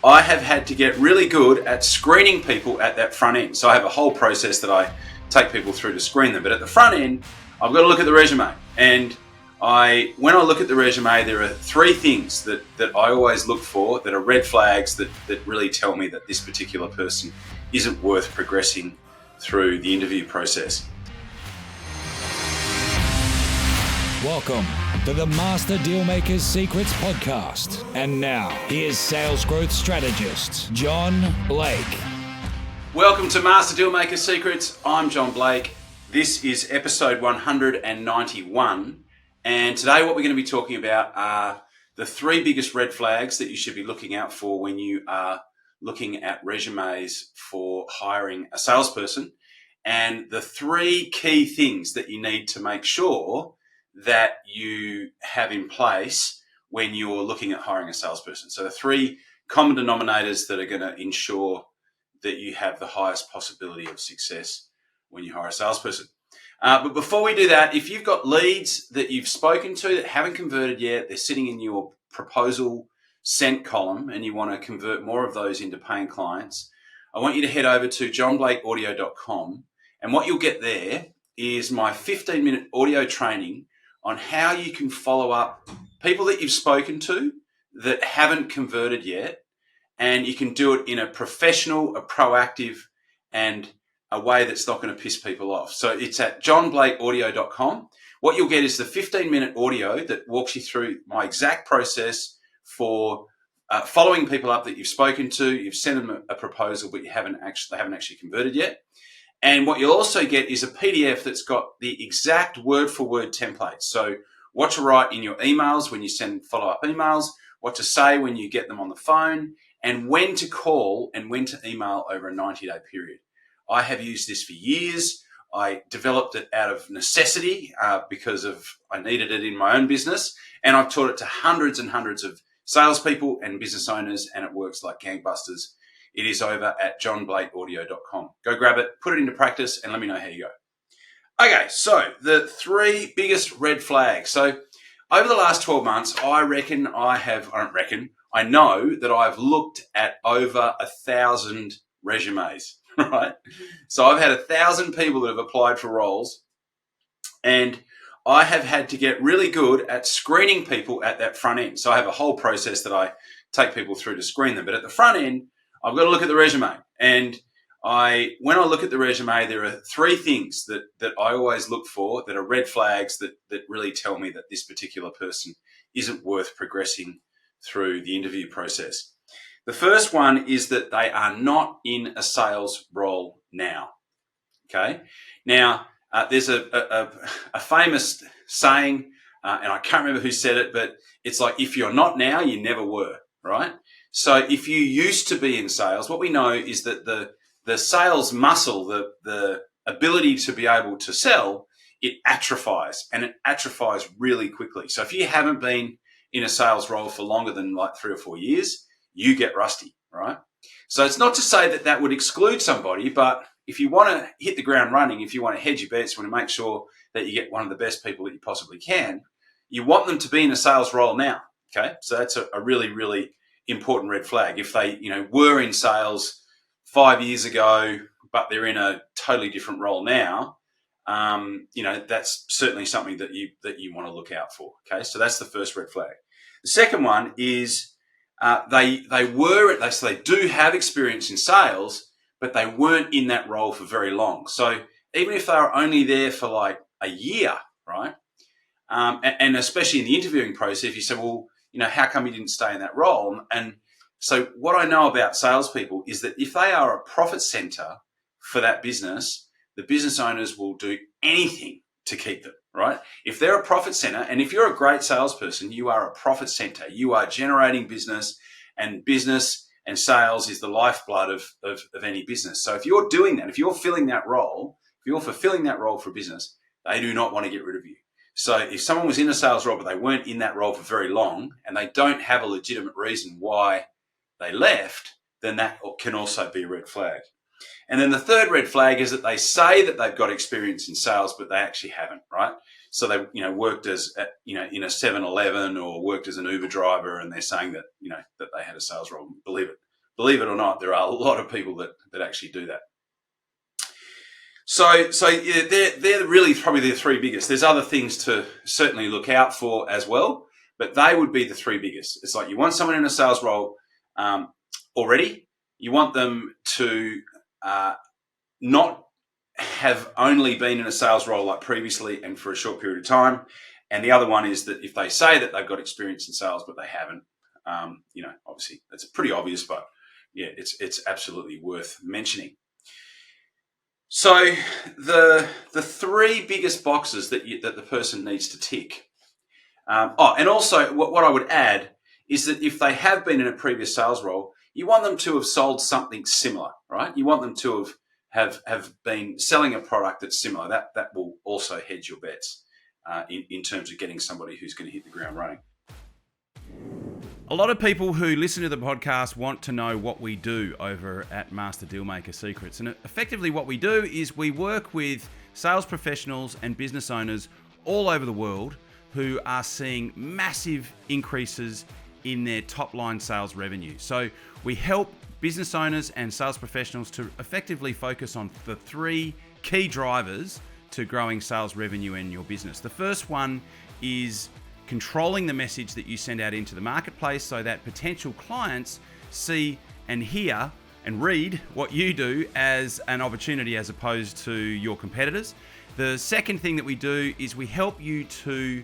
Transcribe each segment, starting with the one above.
I have had to get really good at screening people at that front end. So I have a whole process that I take people through to screen them. But at the front end, I've got to look at the resume. And when I look at the resume, there are three things that I always look for that are red flags that really tell me that this particular person isn't worth progressing through the interview process. Welcome to the Master Dealmakers Secrets podcast. And now, here's sales growth strategist, John Blake. Welcome to Master Dealmakers Secrets. I'm John Blake. This is episode 191. And today what we're going to be talking about are the three biggest red flags that you should be looking out for when you are looking at resumes for hiring a salesperson, and the three key things that you need to make sure that you have in place when you're looking at hiring a salesperson. So the three common denominators that are going to ensure that you have the highest possibility of success when you hire a salesperson. But before we do that, if you've got leads that you've spoken to that haven't converted yet, they're sitting in your proposal sent column, and you want to convert more of those into paying clients, I want you to head over to johnblakeaudio.com. And what you'll get there is my 15-minute audio training on how you can follow up people that you've spoken to that haven't converted yet, and you can do it in a professional, a proactive, and a way that's not going to piss people off. So it's at johnblakeaudio.com. What you'll get is the 15-minute audio that walks you through my exact process for following people up that you've spoken to. You've sent them a proposal, but they haven't actually converted yet. And what you'll also get is a PDF that's got the exact word-for-word template. So what to write in your emails when you send follow-up emails, what to say when you get them on the phone, and when to call and when to email over a 90-day period. I have used this for years. I developed it out of necessity because I needed it in my own business. And I've taught it to hundreds and hundreds of salespeople and business owners, and it works like gangbusters. It is over at johnblakeaudio.com. Go grab it, put it into practice, and let me know how you go. Okay, so the three biggest red flags. So over the last 12 months, I know that I've looked at over 1,000 resumes, right? So I've had 1,000 people that have applied for roles, and I have had to get really good at screening people at that front end. So I have a whole process that I take people through to screen them. But at the front end, I've got to look at the resume. And when I look at the resume, there are three things that I always look for that are red flags that really tell me that this particular person isn't worth progressing through the interview process. The first one is that they are not in a sales role now. Okay. Now, there's a famous saying, and I can't remember who said it, but it's like, if you're not now, you never were, right? So if you used to be in sales, what we know is that the sales muscle, the ability to be able to sell, it atrophies, and it atrophies really quickly. So if you haven't been in a sales role for longer than like 3 or 4 years, you get rusty, right? So it's not to say that that would exclude somebody, but if you want to hit the ground running, if you want to hedge your bets, you want to make sure that you get one of the best people that you possibly can, you want them to be in a sales role now, okay? So that's a really, really important red flag. If they, were in sales 5 years ago, but they're in a totally different role now, that's certainly something that you want to look out for. Okay, so that's the first red flag. The second one is they do have experience in sales, but they weren't in that role for very long. So even if they were only there for like a year, right? And especially in the interviewing process, you say, well, how come you didn't stay in that role? And so what I know about salespeople is that if they are a profit center for that business, the business owners will do anything to keep them, right? If they're a profit center, and if you're a great salesperson, you are a profit center. You are generating business and sales is the lifeblood of any business. So if you're doing that, if you're filling that role, if you're fulfilling that role for a business, they do not want to get rid of you. So if someone was in a sales role, but they weren't in that role for very long, and they don't have a legitimate reason why they left, then that can also be a red flag. And then the third red flag is that they say that they've got experience in sales, but they actually haven't, right? So they, worked as, in a 7-Eleven or worked as an Uber driver, and they're saying that, that they had a sales role. Believe it, believe it or not, there are a lot of people that actually do that. So yeah, they're really probably the three biggest. There's other things to certainly look out for as well, but they would be the three biggest. It's like you want someone in a sales role already. You want them to not have only been in a sales role like previously and for a short period of time. And the other one is that if they say that they've got experience in sales but they haven't, obviously that's pretty obvious, but yeah, it's absolutely worth mentioning. So the three biggest boxes that the person needs to tick. And also what I would add is that if they have been in a previous sales role, you want them to have sold something similar, right? You want them to have been selling a product that's similar. That will also hedge your bets in terms of getting somebody who's going to hit the ground running. A lot of people who listen to the podcast want to know what we do over at Master Dealmaker Secrets. And effectively what we do is we work with sales professionals and business owners all over the world who are seeing massive increases in their top line sales revenue. So we help business owners and sales professionals to effectively focus on the three key drivers to growing sales revenue in your business. The first one is controlling the message that you send out into the marketplace so that potential clients see and hear and read what you do as an opportunity as opposed to your competitors. The second thing that we do is we help you to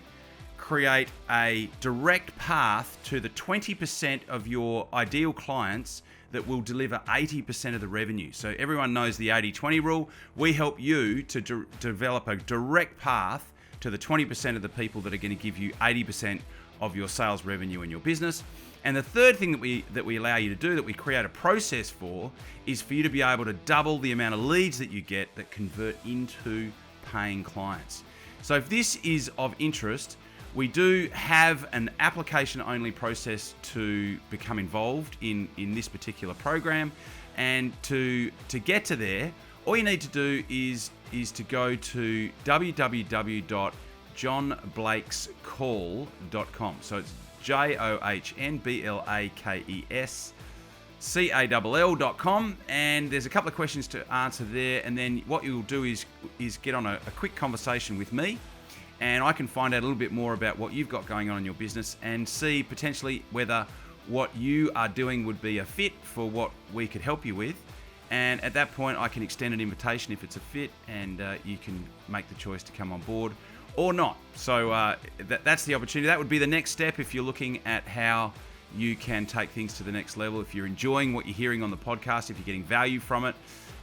create a direct path to the 20% of your ideal clients that will deliver 80% of the revenue. So everyone knows the 80-20 rule. We help you to develop a direct path to the 20% of the people that are going to give you 80% of your sales revenue in your business. And the third thing that we allow you to do, that we create a process for, is for you to be able to double the amount of leads that you get that convert into paying clients. So if this is of interest, we do have an application-only process to become involved in this particular program. And to get to there, all you need to do is to go to www.johnblakescall.com. So it's JOHNBLAKESCALL.com, and there's a couple of questions to answer there. And then what you'll do is get on a quick conversation with me, and I can find out a little bit more about what you've got going on in your business and see potentially whether what you are doing would be a fit for what we could help you with. And at that point, I can extend an invitation if it's a fit, and you can make the choice to come on board or not. So that's the opportunity. That would be the next step if you're looking at how you can take things to the next level. If you're enjoying what you're hearing on the podcast, if you're getting value from it,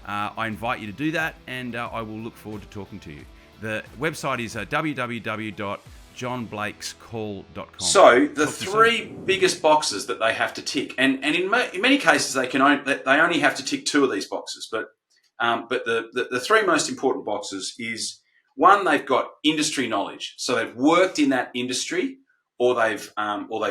I invite you to do that, and I will look forward to talking to you. The website is www.johnblakescall.com. So the three biggest boxes that they have to tick, and in many cases they only have to tick two of these boxes, but the three most important boxes is, one, they've got industry knowledge, so they've worked in that industry, or they've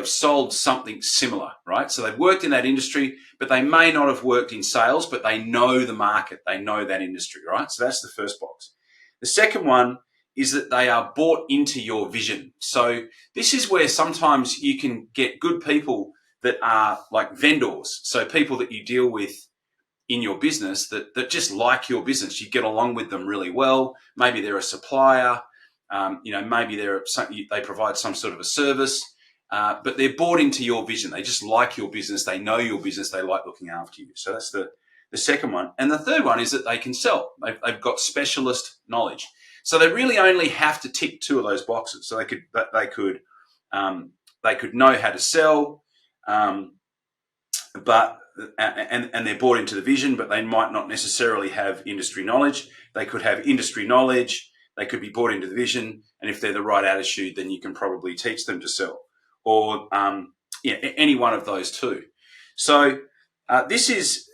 sold something similar, right? So they've worked in that industry, but they may not have worked in sales, but they know the market, they know that industry, right? So that's the first box. The second one is that they are bought into your vision. So this is where sometimes you can get good people that are like vendors. So people that you deal with in your business that just like your business. You get along with them really well. Maybe they're a supplier. Maybe they provide some sort of a service, but they're bought into your vision. They just like your business. They know your business. They like looking after you. So that's the second one. And the third one is that they can sell. They've got specialist knowledge. So they really only have to tick two of those boxes. So they could know how to sell, but they're bought into the vision, but they might not necessarily have industry knowledge. They could have industry knowledge. They could be bought into the vision, and if they're the right attitude, then you can probably teach them to sell, or any one of those two. So this is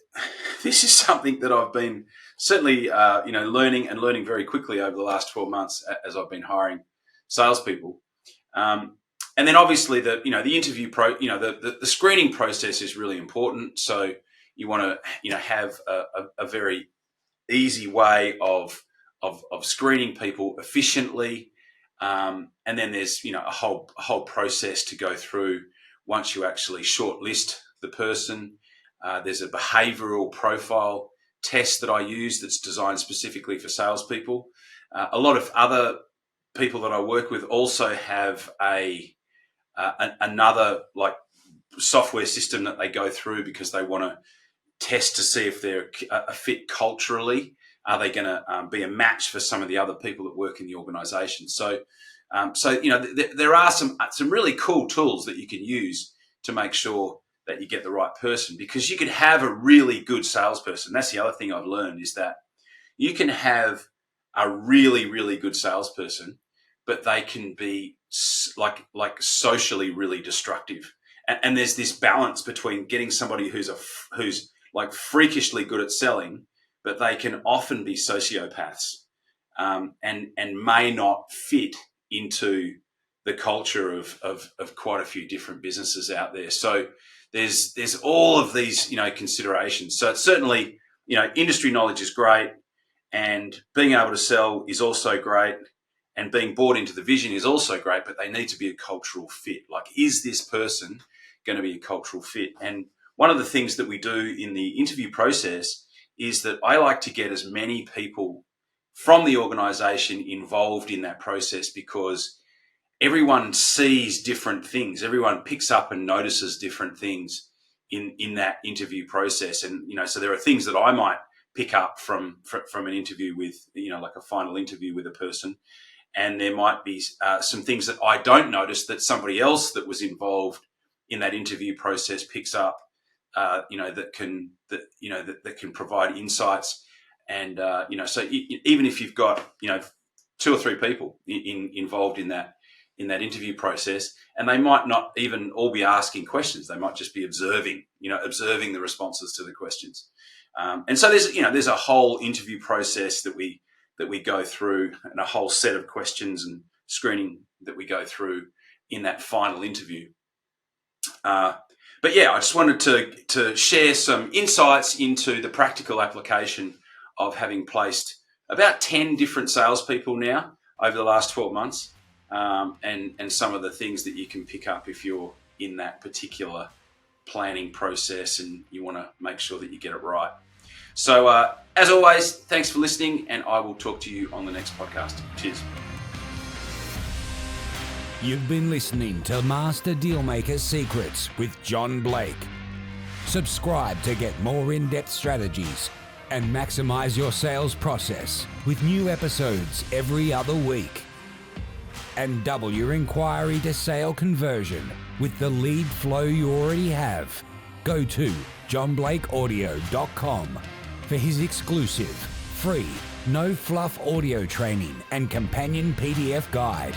something that I've been certainly learning very quickly over the last 12 months as I've been hiring salespeople. And then obviously the interview the screening process is really important. So you want to have a very easy way of screening people efficiently, and then there's a whole process to go through once you actually shortlist the person. There's a behavioural profile test that I use that's designed specifically for salespeople. A lot of other people that I work with also have another like software system that they go through because they want to test to see if they're a fit culturally. Are they going to be a match for some of the other people that work in the organisation? So there are some really cool tools that you can use to make sure that you get the right person, because you can have a really good salesperson. That's the other thing I've learned, is that you can have a really, really good salesperson, but they can be like socially really destructive. And there's this balance between getting somebody who's like freakishly good at selling, but they can often be sociopaths, and may not fit into the culture of quite a few different businesses out there. So there's all of these, considerations. So it's certainly, industry knowledge is great, and being able to sell is also great, and being bought into the vision is also great, but they need to be a cultural fit. Like, is this person going to be a cultural fit? And one of the things that we do in the interview process is that I like to get as many people from the organization involved in that process, because everyone sees different things. Everyone picks up and notices different things in that interview process. And, so there are things that I might pick up from an interview with, like a final interview with a person. And there might be some things that I don't notice that somebody else that was involved in that interview process picks up, that can provide insights. And, so even if you've got, 2 or 3 people involved in that interview process, and they might not even all be asking questions, they might just be observing the responses to the questions. And so there's a whole interview process that we go through, and a whole set of questions and screening that we go through in that final interview. But yeah, I just wanted to share some insights into the practical application of having placed about 10 different salespeople now over the last 12 months, and some of the things that you can pick up if you're in that particular planning process and you want to make sure that you get it right. So as always, thanks for listening, and I will talk to you on the next podcast. Cheers. You've been listening to Master Dealmaker Secrets with John Blake. Subscribe to get more in-depth strategies and maximize your sales process with new episodes every other week. And double your inquiry to sale conversion with the lead flow you already have. Go to johnblakeaudio.com for his exclusive, free, no fluff audio training and companion PDF guide.